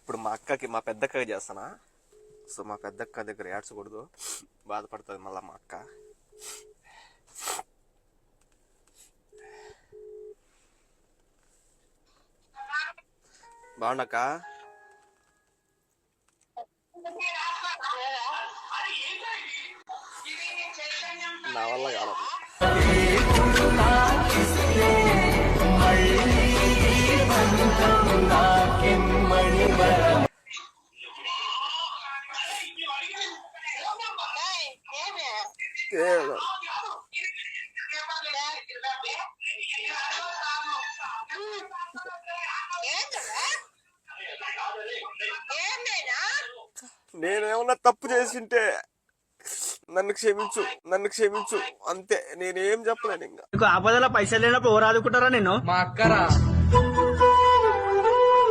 ఇప్పుడు మా పెద్దక్కకి చేస్తానా. సో మా పెద్దక్క దగ్గర ఏడ్చకూడదు, బాధపడుతుంది మళ్ళీ మా అక్క. బాగుండక్క, నా వల్ల కాదు. నేనేమన్నా తప్పు చేసింటే నన్ను క్షమించు అంతే. నేనేం చెప్పలేను ఇంకా. ఆపదల పైసలు లేనప్పుడు ఎవరు ఆదుకుంటారా నేను? మా అక్కరా